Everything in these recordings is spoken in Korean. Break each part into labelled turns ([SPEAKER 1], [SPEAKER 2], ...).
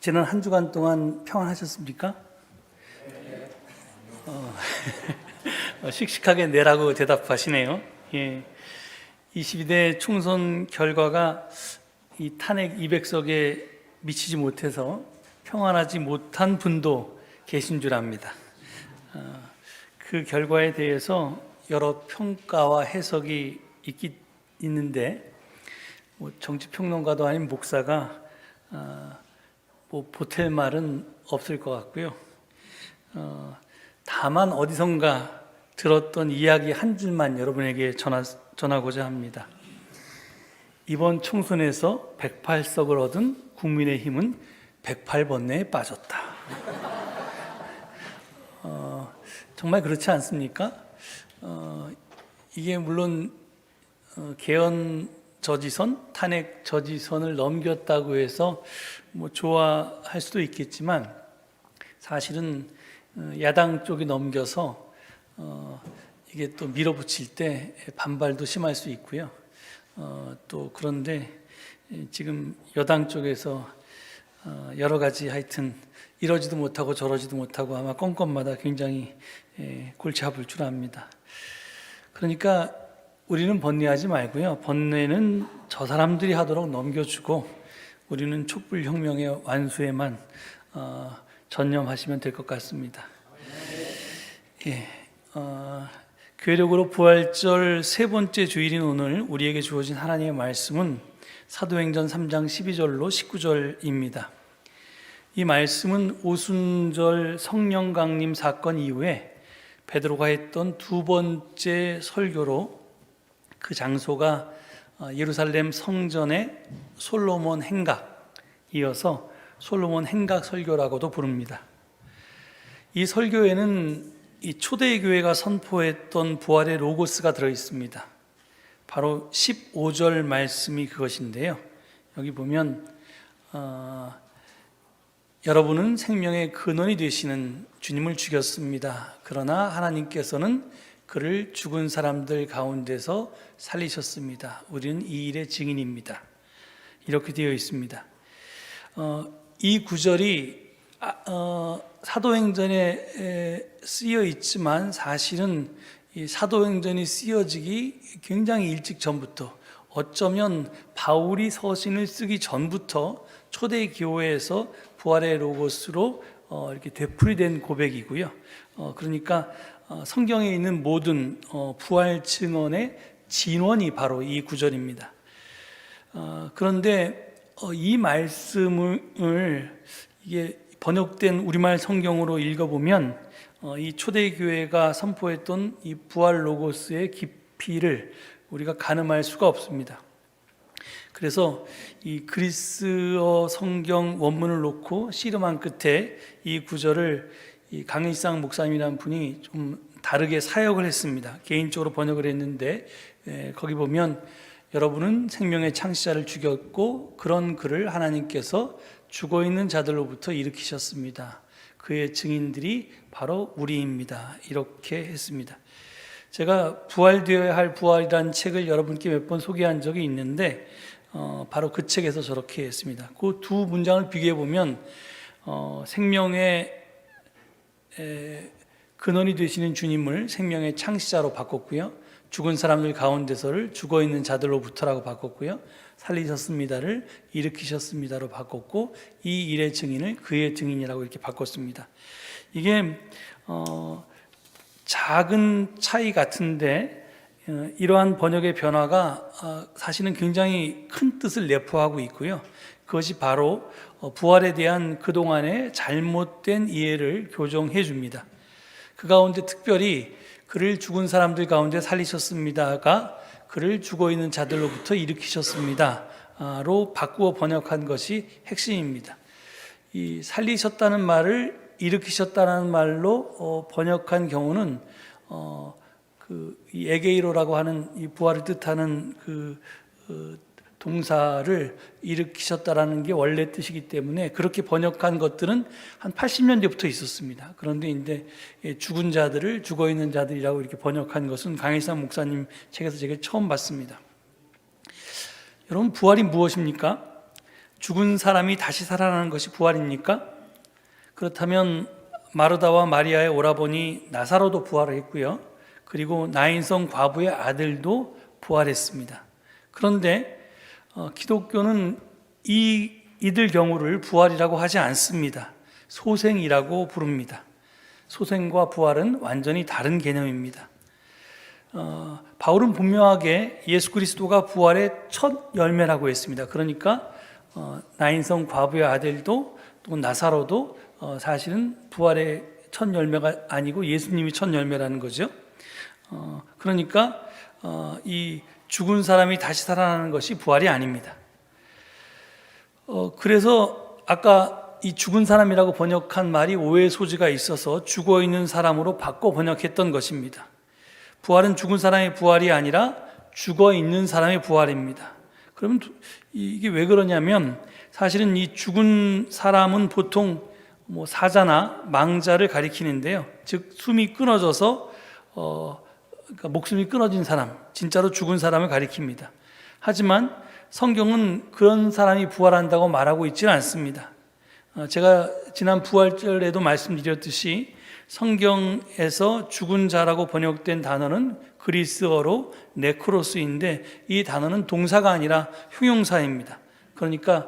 [SPEAKER 1] 지난 한 주간 동안 평안하셨습니까? 씩씩하게 네라고 대답하시네요. 예. 22대 총선 결과가 이 탄핵 200석에 미치지 못해서 평안하지 못한 분도 계신 줄 압니다. 그 결과에 대해서 여러 평가와 해석이 있는데 정치평론가도 아닌 목사가 보탤 말은 없을 것 같고요. 다만 어디선가 들었던 이야기 한 줄만 여러분에게 전하고자 합니다. 이번 총선에서 108석을 얻은 국민의힘은 108번뇌에 빠졌다. 정말 그렇지 않습니까? 이게 물론 개헌 저지선, 탄핵 저지선을 넘겼다고 해서 좋아할 수도 있겠지만 사실은 야당 쪽이 넘겨서 이게 또 밀어붙일 때 반발도 심할 수 있고요. 또 그런데 지금 여당 쪽에서 여러 가지 하여튼 이러지도 못하고 저러지도 못하고 아마 건건마다 굉장히 골치 아플 줄 압니다. 그러니까 우리는 번뇌하지 말고요. 번뇌는 저 사람들이 하도록 넘겨주고 우리는 촛불혁명의 완수에만 전념하시면 될 것 같습니다. 예, 교회력으로 부활절 세 번째 주일인 오늘 우리에게 주어진 하나님의 말씀은 사도행전 3장 12절로 19절입니다. 이 말씀은 오순절 성령 강림 사건 이후에 베드로가 했던 두 번째 설교로 그 장소가 예루살렘 성전의 솔로몬 행각, 이어서 솔로몬 행각 설교라고도 부릅니다. 이 설교에는 이 초대교회가 선포했던 부활의 로고스가 들어있습니다. 바로 15절 말씀이 그것인데요. 여기 보면 여러분은 생명의 근원이 되시는 주님을 죽였습니다. 그러나 하나님께서는 그를 죽은 사람들 가운데서 살리셨습니다. 우리는 이 일의 증인입니다. 이렇게 되어 있습니다. 이 구절이 사도행전에 쓰여 있지만 사실은 이 사도행전이 쓰여지기 굉장히 일찍 전부터, 어쩌면 바울이 서신을 쓰기 전부터 초대 교회에서 부활의 로고스로 이렇게 되풀이된 고백이고요. 그러니까 성경에 있는 모든 부활 증언의 진원이 바로 이 구절입니다. 그런데 이 말씀을 이게 번역된 우리말 성경으로 읽어보면 이 초대교회가 선포했던 이 부활 로고스의 깊이를 우리가 가늠할 수가 없습니다. 그래서 이 그리스어 성경 원문을 놓고 씨름한 끝에 이 구절을 이 강일상 목사님이라는 분이 좀 다르게 사역을 했습니다. 개인적으로 번역을 했는데 거기 보면 여러분은 생명의 창시자를 죽였고 그런 그를 하나님께서 죽어있는 자들로부터 일으키셨습니다. 그의 증인들이 바로 우리입니다. 이렇게 했습니다. 제가 부활되어야 할 부활이라는 책을 여러분께 몇 번 소개한 적이 있는데 바로 그 책에서 저렇게 했습니다. 그 두 문장을 비교해 보면 생명의 근원이 되시는 주님을 생명의 창시자로 바꿨고요. 죽은 사람들 가운데서를 죽어있는 자들로부터라고 바꿨고요. 살리셨습니다를 일으키셨습니다로 바꿨고 이 일의 증인을 그의 증인이라고 이렇게 바꿨습니다. 이게 작은 차이 같은데 이러한 번역의 변화가 사실은 굉장히 큰 뜻을 내포하고 있고요. 그것이 바로 부활에 대한 그동안의 잘못된 이해를 교정해 줍니다. 그 가운데 특별히 그를 죽은 사람들 가운데 살리셨습니다가 그를 죽어있는 자들로부터 일으키셨습니다로 바꾸어 번역한 것이 핵심입니다. 이 살리셨다는 말을 일으키셨다는 말로 번역한 경우는 이 에게이로라고 하는 이 부활을 뜻하는 동사를 일으키셨다라는 게 원래 뜻이기 때문에 그렇게 번역한 것들은 한 80년대부터 있었습니다. 그런데 이제 죽은 자들을 죽어있는 자들이라고 이렇게 번역한 것은 강일상 목사님 책에서 제가 처음 봤습니다. 여러분, 부활이 무엇입니까? 죽은 사람이 다시 살아나는 것이 부활입니까? 그렇다면 마르다와 마리아의 오라버니 나사로도 부활을 했고요. 그리고 나인성 과부의 아들도 부활했습니다. 그런데 기독교는 이들 경우를 부활이라고 하지 않습니다. 소생이라고 부릅니다. 소생과 부활은 완전히 다른 개념입니다. 바울은 분명하게 예수 그리스도가 부활의 첫 열매라고 했습니다. 그러니까 나인성 과부의 아들도 또 나사로도 사실은 부활의 첫 열매가 아니고 예수님이 첫 열매라는 거죠. 그러니까 이 죽은 사람이 다시 살아나는 것이 부활이 아닙니다. 그래서 아까 이 죽은 사람이라고 번역한 말이 오해의 소지가 있어서 죽어 있는 사람으로 바꿔 번역했던 것입니다. 부활은 죽은 사람의 부활이 아니라 죽어 있는 사람의 부활입니다. 그러면 이게 왜 그러냐면 사실은 이 죽은 사람은 보통 사자나 망자를 가리키는데요. 즉 숨이 끊어져서 그러니까 목숨이 끊어진 사람, 진짜로 죽은 사람을 가리킵니다. 하지만 성경은 그런 사람이 부활한다고 말하고 있지는 않습니다. 제가 지난 부활절에도 말씀드렸듯이 성경에서 죽은 자라고 번역된 단어는 그리스어로 네크로스인데 이 단어는 동사가 아니라 형용사입니다. 그러니까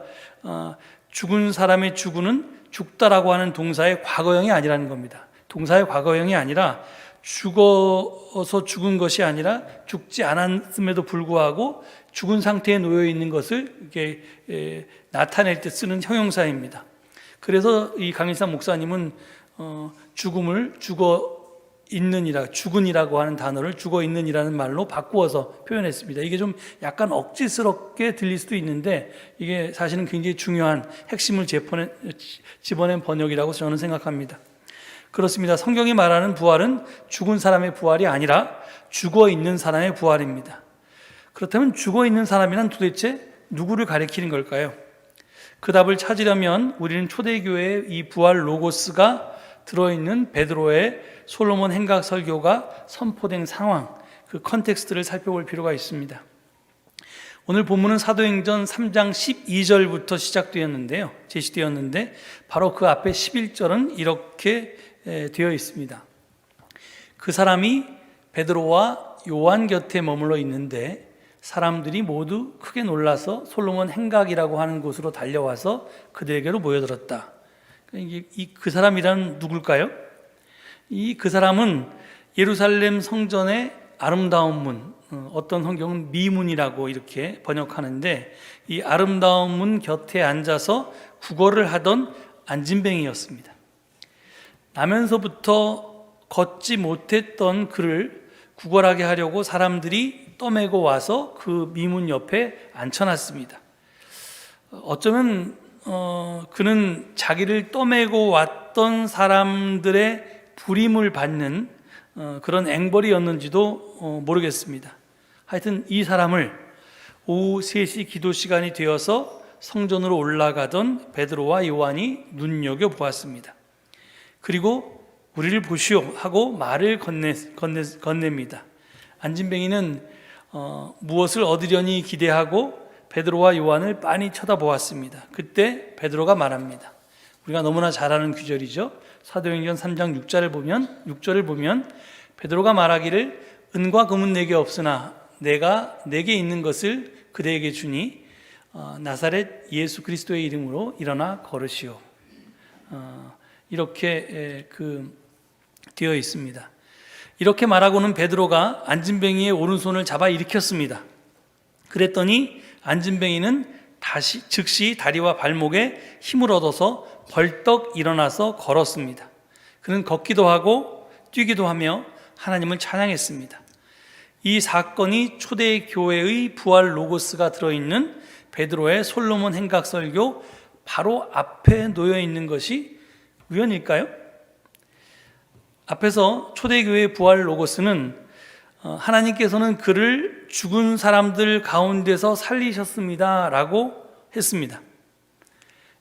[SPEAKER 1] 죽은 사람의 죽은은 죽다라고 하는 동사의 과거형이 아니라는 겁니다. 동사의 과거형이 아니라 죽어서 죽은 것이 아니라 죽지 않았음에도 불구하고 죽은 상태에 놓여 있는 것을 이렇게 나타낼 때 쓰는 형용사입니다. 그래서 이 강일삼 목사님은 죽음을 죽어 있는이라, 죽은이라고 하는 단어를 죽어 있는이라는 말로 바꾸어서 표현했습니다. 이게 좀 약간 억지스럽게 들릴 수도 있는데 이게 사실은 굉장히 중요한 핵심을 집어낸 번역이라고 저는 생각합니다. 그렇습니다. 성경이 말하는 부활은 죽은 사람의 부활이 아니라 죽어 있는 사람의 부활입니다. 그렇다면 죽어 있는 사람이란 도대체 누구를 가리키는 걸까요? 그 답을 찾으려면 우리는 초대교회의 이 부활 로고스가 들어있는 베드로의 솔로몬 행각 설교가 선포된 상황, 그 컨텍스트를 살펴볼 필요가 있습니다. 오늘 본문은 사도행전 3장 12절부터 제시되었는데 바로 그 앞에 11절은 이렇게 되어 있습니다. 그 사람이 베드로와 요한 곁에 머물러 있는데 사람들이 모두 크게 놀라서 솔로몬 행각이라고 하는 곳으로 달려와서 그들에게로 모여들었다. 그 사람이란 누굴까요? 그 사람은 예루살렘 성전의 아름다운 문, 어떤 성경은 미문이라고 이렇게 번역하는데 이 아름다운 문 곁에 앉아서 구걸을 하던 안진뱅이였습니다. 나면서부터 걷지 못했던 그를 구걸하게 하려고 사람들이 떠매고 와서 그 미문 옆에 앉혀놨습니다. 어쩌면 그는 자기를 떠매고 왔던 사람들의 불임을 받는 그런 앵벌이었는지도 모르겠습니다. 하여튼 이 사람을 오후 3시 기도 시간이 되어서 성전으로 올라가던 베드로와 요한이 눈여겨보았습니다. 그리고 우리를 보시오 하고 말을 건넵니다. 안진뱅이는 무엇을 얻으려니 기대하고 베드로와 요한을 빤히 쳐다보았습니다. 그때 베드로가 말합니다. 우리가 너무나 잘 아는 구절이죠. 사도행전 3장 6절을 보면 베드로가 말하기를 은과 금은 내게 없으나 내가 내게 있는 것을 그대에게 주니 나사렛 예수 그리스도의 이름으로 일어나 걸으시오. 이렇게 되어 있습니다. 이렇게 말하고는 베드로가 안진뱅이의 오른손을 잡아 일으켰습니다. 그랬더니 안진뱅이는 즉시 다리와 발목에 힘을 얻어서 벌떡 일어나서 걸었습니다. 그는 걷기도 하고 뛰기도 하며 하나님을 찬양했습니다. 이 사건이 초대 교회의 부활 로고스가 들어있는 베드로의 솔로몬 행각 설교 바로 앞에 놓여 있는 것이 우연일까요? 앞에서 초대교회의 부활 로고스는 하나님께서는 그를 죽은 사람들 가운데서 살리셨습니다 라고 했습니다.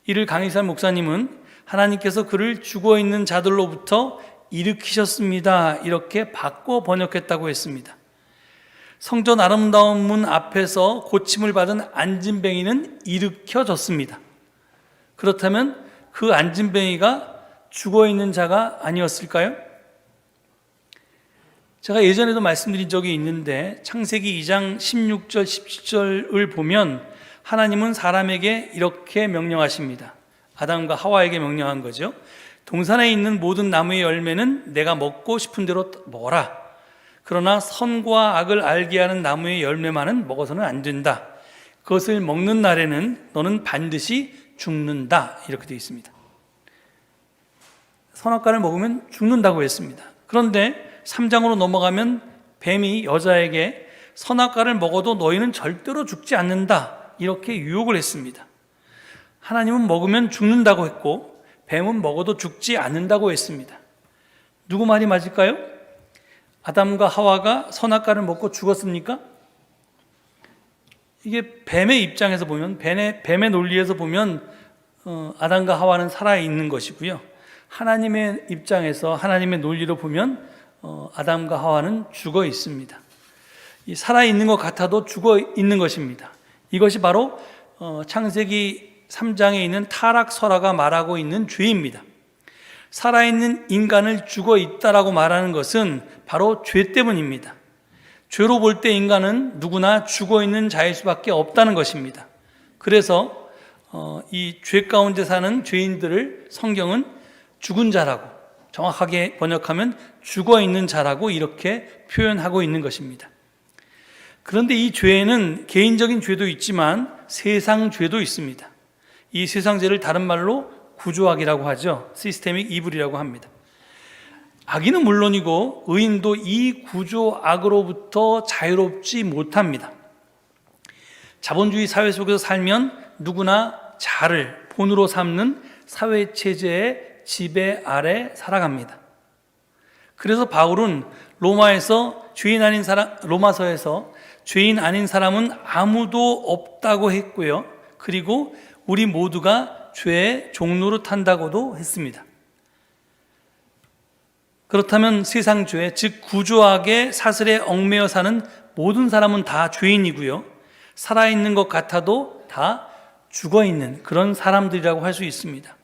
[SPEAKER 1] 이를 강희산 목사님은 하나님께서 그를 죽어있는 자들로부터 일으키셨습니다 이렇게 바꿔 번역했다고 했습니다. 성전 아름다운 문 앞에서 고침을 받은 안진뱅이는 일으켜졌습니다. 그렇다면 그 안진뱅이가 죽어있는 자가 아니었을까요? 제가 예전에도 말씀드린 적이 있는데 창세기 2장 16절 17절을 보면 하나님은 사람에게 이렇게 명령하십니다. 아담과 하와에게 명령한 거죠. 동산에 있는 모든 나무의 열매는 내가 먹고 싶은 대로 먹어라. 그러나 선과 악을 알게 하는 나무의 열매만은 먹어서는 안 된다. 그것을 먹는 날에는 너는 반드시 죽는다. 이렇게 되어 있습니다. 선악과를 먹으면 죽는다고 했습니다. 그런데 3장으로 넘어가면 뱀이 여자에게 선악과를 먹어도 너희는 절대로 죽지 않는다. 이렇게 유혹을 했습니다. 하나님은 먹으면 죽는다고 했고 뱀은 먹어도 죽지 않는다고 했습니다. 누구 말이 맞을까요? 아담과 하와가 선악과를 먹고 죽었습니까? 이게 뱀의 입장에서 보면, 뱀의 논리에서 보면 아담과 하와는 살아있는 것이고요. 하나님의 입장에서, 하나님의 논리로 보면 아담과 하와는 죽어 있습니다. 이 살아있는 것 같아도 죽어 있는 것입니다. 이것이 바로 창세기 3장에 있는 타락설화가 말하고 있는 죄입니다. 살아있는 인간을 죽어 있다라고 말하는 것은 바로 죄 때문입니다. 죄로 볼 때 인간은 누구나 죽어 있는 자일 수밖에 없다는 것입니다. 그래서 이 죄 가운데 사는 죄인들을 성경은 죽은 자라고, 정확하게 번역하면 죽어 있는 자라고 이렇게 표현하고 있는 것입니다. 그런데 이 죄에는 개인적인 죄도 있지만 세상 죄도 있습니다. 이 세상 죄를 다른 말로 구조악이라고 하죠. 시스테믹 이블이라고 합니다. 악인은 물론이고 의인도 이 구조악으로부터 자유롭지 못합니다. 자본주의 사회 속에서 살면 누구나 자를 본으로 삼는 사회체제의 지배 아래 살아갑니다. 그래서 바울은 로마서에서 죄인 아닌 사람은 아무도 없다고 했고요. 그리고 우리 모두가 죄의 종로로 탄다고도 했습니다. 그렇다면 세상 죄, 즉 구조악의 사슬에 얽매여 사는 모든 사람은 다 죄인이고요. 살아있는 것 같아도 다 죽어있는 그런 사람들이라고 할 수 있습니다.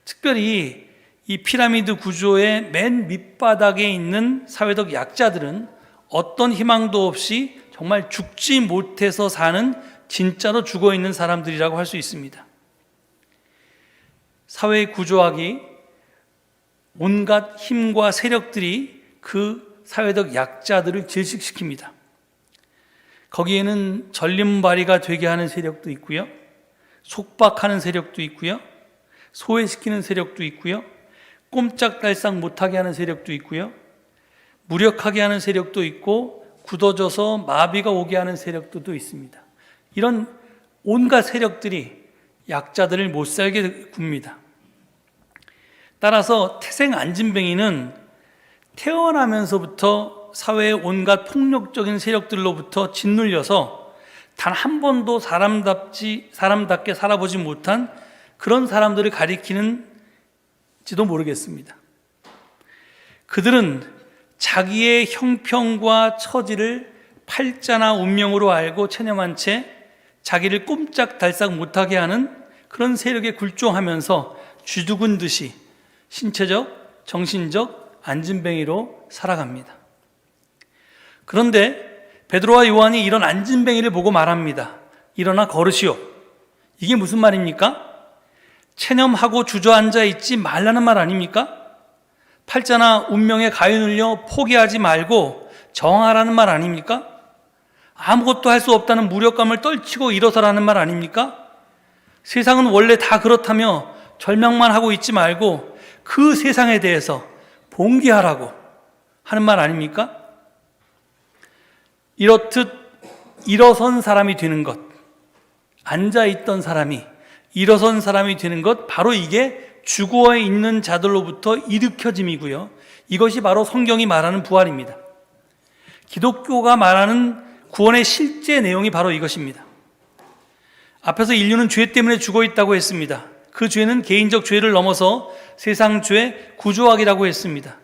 [SPEAKER 1] 특별히 이 피라미드 구조의 맨 밑바닥에 있는 사회적 약자들은 어떤 희망도 없이 정말 죽지 못해서 사는 진짜로 죽어있는 사람들이라고 할 수 있습니다. 사회의 구조학이 온갖 힘과 세력들이 그 사회적 약자들을 질식시킵니다. 거기에는 전림발이가 되게 하는 세력도 있고요, 속박하는 세력도 있고요, 소외시키는 세력도 있고요, 꼼짝달싹 못하게 하는 세력도 있고요, 무력하게 하는 세력도 있고 굳어져서 마비가 오게 하는 세력들도 있습니다. 이런 온갖 세력들이 약자들을 못살게 굽니다. 따라서 태생 안진뱅이는 태어나면서부터 사회의 온갖 폭력적인 세력들로부터 짓눌려서 단 한 번도 사람답게 살아보지 못한 그런 사람들을 가리키는지도 모르겠습니다. 그들은 자기의 형편과 처지를 팔자나 운명으로 알고 체념한 채 자기를 꼼짝달싹 못하게 하는 그런 세력에 굴종하면서 쥐죽은 듯이 신체적, 정신적 안진뱅이로 살아갑니다. 그런데 베드로와 요한이 이런 안진뱅이를 보고 말합니다. 일어나 걸으시오. 이게 무슨 말입니까? 체념하고 주저앉아 있지 말라는 말 아닙니까? 팔자나 운명에 가위 눌려 포기하지 말고 정하라는 말 아닙니까? 아무것도 할 수 없다는 무력감을 떨치고 일어서라는 말 아닙니까? 세상은 원래 다 그렇다며 절망만 하고 있지 말고 그 세상에 대해서 봉기하라고 하는 말 아닙니까? 이렇듯 일어선 사람이 되는 것, 앉아있던 사람이 일어선 사람이 되는 것, 바로 이게 죽어 있는 자들로부터 일으켜짐이고요. 이것이 바로 성경이 말하는 부활입니다. 기독교가 말하는 구원의 실제 내용이 바로 이것입니다. 앞에서 인류는 죄 때문에 죽어 있다고 했습니다. 그 죄는 개인적 죄를 넘어서 세상 죄, 구조악이라고 했습니다.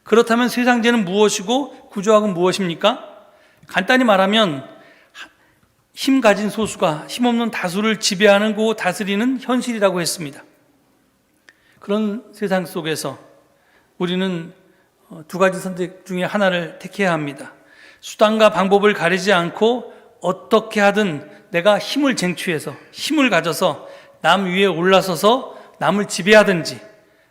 [SPEAKER 1] 그렇다면 세상 죄는 무엇이고 구조악은 무엇입니까? 간단히 말하면 힘 가진 소수가 힘없는 다수를 지배하고 다스리는 현실이라고 했습니다. 그런 세상 속에서 우리는 두 가지 선택 중에 하나를 택해야 합니다. 수단과 방법을 가리지 않고 어떻게 하든 내가 힘을 쟁취해서 힘을 가져서 남 위에 올라서서 남을 지배하든지,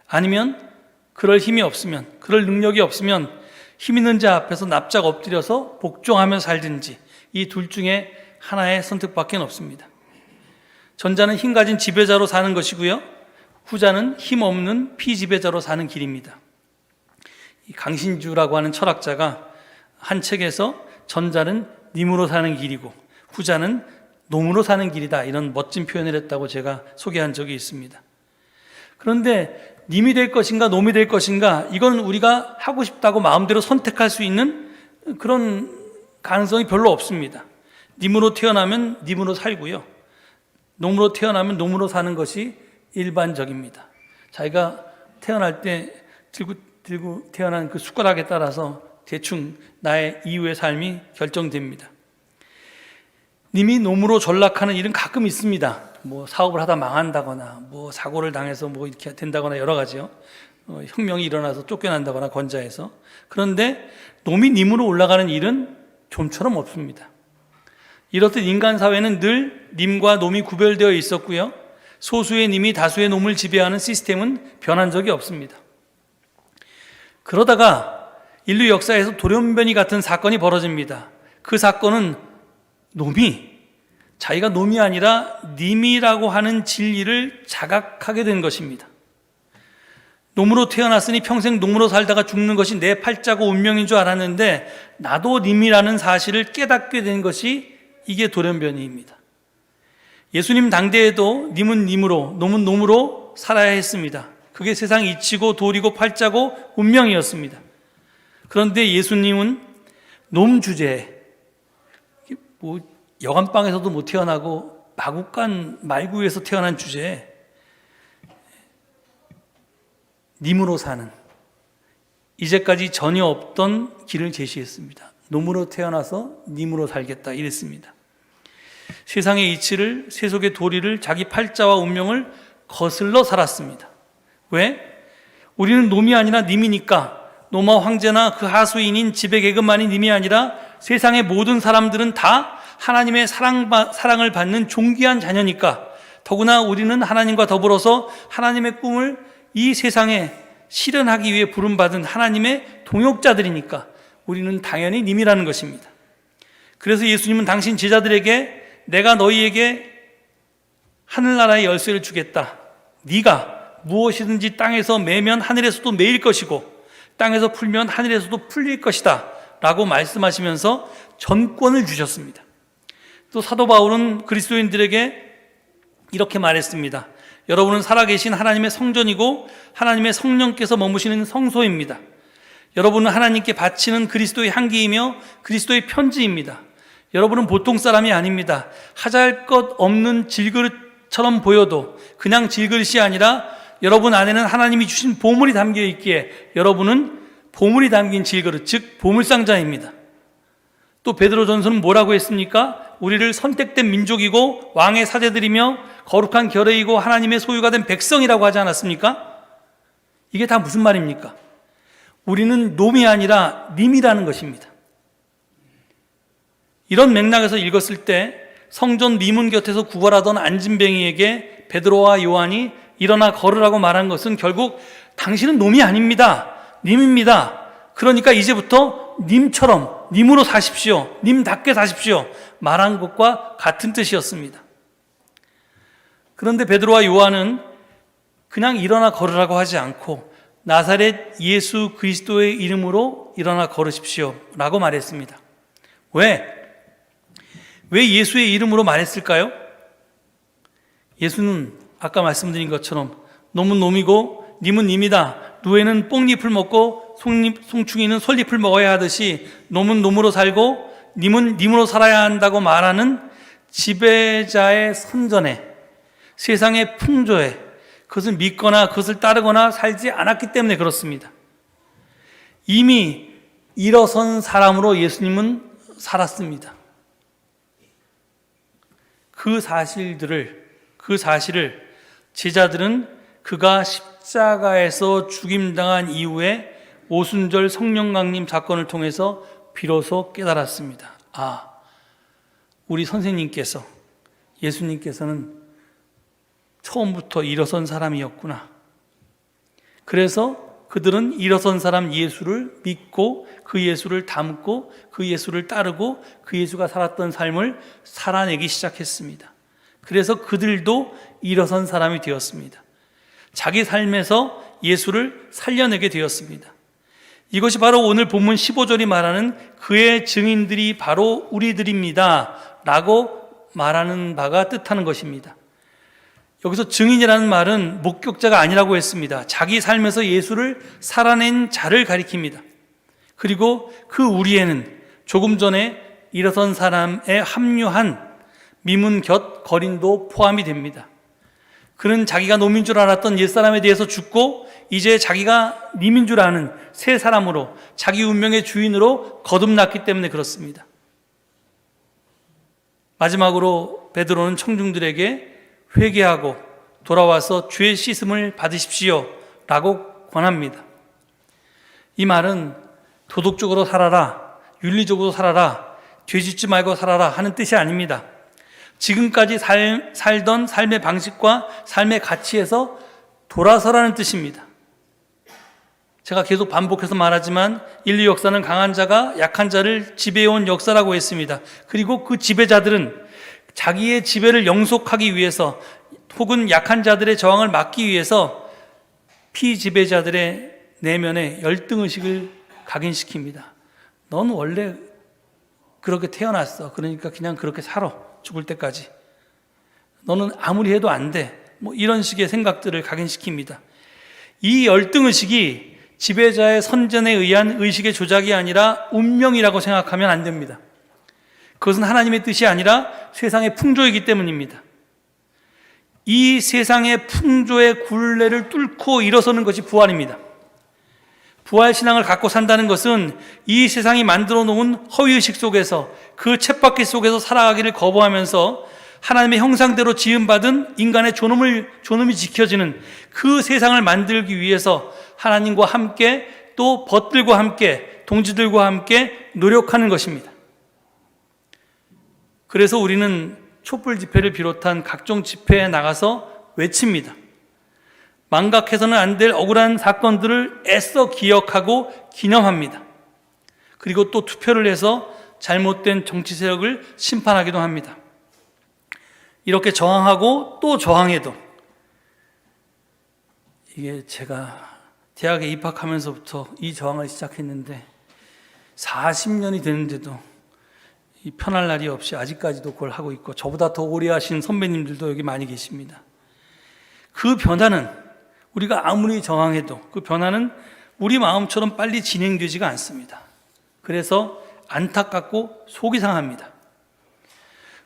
[SPEAKER 1] 아니면 그럴 힘이 없으면, 그럴 능력이 없으면 힘 있는 자 앞에서 납작 엎드려서 복종하며 살든지, 이 둘 중에 하나의 선택밖에 없습니다. 전자는 힘 가진 지배자로 사는 것이고요, 후자는 힘 없는 피지배자로 사는 길입니다. 강신주라고 하는 철학자가 한 책에서 전자는 님으로 사는 길이고 후자는 놈으로 사는 길이다, 이런 멋진 표현을 했다고 제가 소개한 적이 있습니다. 그런데 님이 될 것인가 놈이 될 것인가, 이건 우리가 하고 싶다고 마음대로 선택할 수 있는 그런 가능성이 별로 없습니다. 님으로 태어나면 님으로 살고요, 놈으로 태어나면 놈으로 사는 것이 일반적입니다. 자기가 태어날 때 들고 태어난 그 숟가락에 따라서 대충 나의 이후의 삶이 결정됩니다. 님이 놈으로 전락하는 일은 가끔 있습니다. 사업을 하다 망한다거나, 사고를 당해서 이렇게 된다거나, 여러 가지요. 혁명이 일어나서 쫓겨난다거나, 권자에서. 그런데 놈이 님으로 올라가는 일은 좀처럼 없습니다. 이렇듯 인간 사회는 늘 님과 놈이 구별되어 있었고요, 소수의 님이 다수의 놈을 지배하는 시스템은 변한 적이 없습니다. 그러다가 인류 역사에서 돌연변이 같은 사건이 벌어집니다. 그 사건은 놈이 자기가 놈이 아니라 님이라고 하는 진리를 자각하게 된 것입니다. 놈으로 태어났으니 평생 놈으로 살다가 죽는 것이 내 팔자고 운명인 줄 알았는데 나도 님이라는 사실을 깨닫게 된 것이, 이게 돌연변이입니다. 예수님 당대에도 님은 님으로 놈은 놈으로 살아야 했습니다. 그게 세상 이치고 도리고 팔자고 운명이었습니다. 그런데 예수님은 놈 주제에, 여관방에서도 못 태어나고 마구간 말구에서 태어난 주제에 님으로 사는, 이제까지 전혀 없던 길을 제시했습니다. 놈으로 태어나서 님으로 살겠다, 이랬습니다. 세상의 이치를, 세속의 도리를, 자기 팔자와 운명을 거슬러 살았습니다. 왜? 우리는 놈이 아니라 님이니까. 로마 황제나 그 하수인인 지배계급만이 님이 아니라 세상의 모든 사람들은 다 하나님의 사랑을 받는 존귀한 자녀니까. 더구나 우리는 하나님과 더불어서 하나님의 꿈을 이 세상에 실현하기 위해 부름받은 하나님의 동역자들이니까 우리는 당연히 님이라는 것입니다. 그래서 예수님은 당신 제자들에게 내가 너희에게 하늘나라의 열쇠를 주겠다. 네가 무엇이든지 땅에서 매면 하늘에서도 매일 것이고 땅에서 풀면 하늘에서도 풀릴 것이다 라고 말씀하시면서 전권을 주셨습니다. 또 사도 바울은 그리스도인들에게 이렇게 말했습니다. 여러분은 살아계신 하나님의 성전이고 하나님의 성령께서 머무시는 성소입니다. 여러분은 하나님께 바치는 그리스도의 향기이며 그리스도의 편지입니다. 여러분은 보통 사람이 아닙니다. 하잘 것 없는 질그릇처럼 보여도 그냥 질그릇이 아니라 여러분 안에는 하나님이 주신 보물이 담겨 있기에 여러분은 보물이 담긴 질그릇, 즉 보물상자입니다. 또 베드로전서는 뭐라고 했습니까? 우리를 선택된 민족이고 왕의 사제들이며 거룩한 결의이고 하나님의 소유가 된 백성이라고 하지 않았습니까? 이게 다 무슨 말입니까? 우리는 놈이 아니라 님이라는 것입니다. 이런 맥락에서 읽었을 때 성전 미문 곁에서 구걸하던 안진뱅이에게 베드로와 요한이 일어나 걸으라고 말한 것은 결국 당신은 놈이 아닙니다. 님입니다. 그러니까 이제부터 님처럼, 님으로 사십시오. 님답게 사십시오. 말한 것과 같은 뜻이었습니다. 그런데 베드로와 요한은 그냥 일어나 걸으라고 하지 않고 나사렛 예수 그리스도의 이름으로 일어나 걸으십시오 라고 말했습니다. 왜 예수의 이름으로 말했을까요? 예수는 아까 말씀드린 것처럼 놈은 놈이고 님은 님이다. 누에는 뽕잎을 먹고 송충이는 솔잎을 먹어야 하듯이 놈은 놈으로 살고 님은 님으로 살아야 한다고 말하는 지배자의 선전에, 세상의 풍조에 그것을 믿거나 그것을 따르거나 살지 않았기 때문에 그렇습니다. 이미 일어선 사람으로 예수님은 살았습니다. 그 사실을 제자들은 그가 십자가에서 죽임당한 이후에 오순절 성령 강림 사건을 통해서 비로소 깨달았습니다. 아, 우리 선생님께서, 예수님께서는 처음부터 일어선 사람이었구나. 그래서 그들은 일어선 사람 예수를 믿고 그 예수를 닮고 그 예수를 따르고 그 예수가 살았던 삶을 살아내기 시작했습니다. 그래서 그들도 일어선 사람이 되었습니다. 자기 삶에서 예수를 살려내게 되었습니다. 이것이 바로 오늘 본문 15절이 말하는 그의 증인들이 바로 우리들입니다 라고 말하는 바가 뜻하는 것입니다. 여기서 증인이라는 말은 목격자가 아니라고 했습니다. 자기 삶에서 예수를 살아낸 자를 가리킵니다. 그리고 그 우리에는 조금 전에 일어선 사람에 합류한 미문 곁 거린도 포함이 됩니다. 그는 자기가 놈인 줄 알았던 옛사람에 대해서 죽고 이제 자기가 님인 줄 아는 새 사람으로 자기 운명의 주인으로 거듭났기 때문에 그렇습니다. 마지막으로 베드로는 청중들에게 회개하고 돌아와서 죄 씻음을 받으십시오 라고 권합니다. 이 말은 도덕적으로 살아라, 윤리적으로 살아라, 죄 짓지 말고 살아라 하는 뜻이 아닙니다. 지금까지 살던 삶의 방식과 삶의 가치에서 돌아서라는 뜻입니다. 제가 계속 반복해서 말하지만 인류 역사는 강한 자가 약한 자를 지배해온 역사라고 했습니다. 그리고 그 지배자들은 자기의 지배를 영속하기 위해서 혹은 약한 자들의 저항을 막기 위해서 피지배자들의 내면에 열등의식을 각인시킵니다. 넌 원래 그렇게 태어났어. 그러니까 그냥 그렇게 살아. 죽을 때까지. 너는 아무리 해도 안 돼. 이런 식의 생각들을 각인시킵니다. 이 열등의식이 지배자의 선전에 의한 의식의 조작이 아니라 운명이라고 생각하면 안 됩니다. 그것은 하나님의 뜻이 아니라 세상의 풍조이기 때문입니다. 이 세상의 풍조의 굴레를 뚫고 일어서는 것이 부활입니다. 부활신앙을 갖고 산다는 것은 이 세상이 만들어 놓은 허위의식 속에서 그 쳇바퀴 속에서 살아가기를 거부하면서 하나님의 형상대로 지음받은 인간의 존엄이 지켜지는 그 세상을 만들기 위해서 하나님과 함께 또 벗들과 함께 동지들과 함께 노력하는 것입니다. 그래서 우리는 촛불 집회를 비롯한 각종 집회에 나가서 외칩니다. 망각해서는 안 될 억울한 사건들을 애써 기억하고 기념합니다. 그리고 또 투표를 해서 잘못된 정치 세력을 심판하기도 합니다. 이렇게 저항하고 또 저항해도 이게 제가 대학에 입학하면서부터 이 저항을 시작했는데 40년이 됐는데도 이 편할 날이 없이 아직까지도 그걸 하고 있고 저보다 더 오래 하신 선배님들도 여기 많이 계십니다. 그 변화는 우리가 아무리 저항해도 그 변화는 우리 마음처럼 빨리 진행되지가 않습니다. 그래서 안타깝고 속이 상합니다.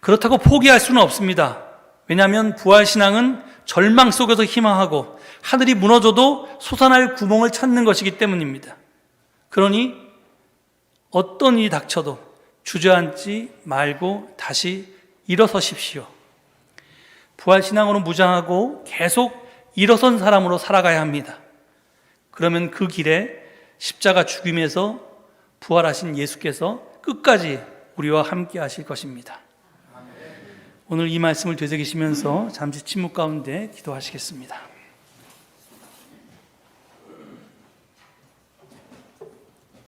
[SPEAKER 1] 그렇다고 포기할 수는 없습니다. 왜냐하면 부활신앙은 절망 속에서 희망하고 하늘이 무너져도 솟아날 구멍을 찾는 것이기 때문입니다. 그러니 어떤 일이 닥쳐도 주저앉지 말고 다시 일어서십시오. 부활신앙으로 무장하고 계속 일어선 사람으로 살아가야 합니다. 그러면 그 길에 십자가 죽임에서 부활하신 예수께서 끝까지 우리와 함께 하실 것입니다. 오늘 이 말씀을 되새기시면서 잠시 침묵 가운데 기도하시겠습니다.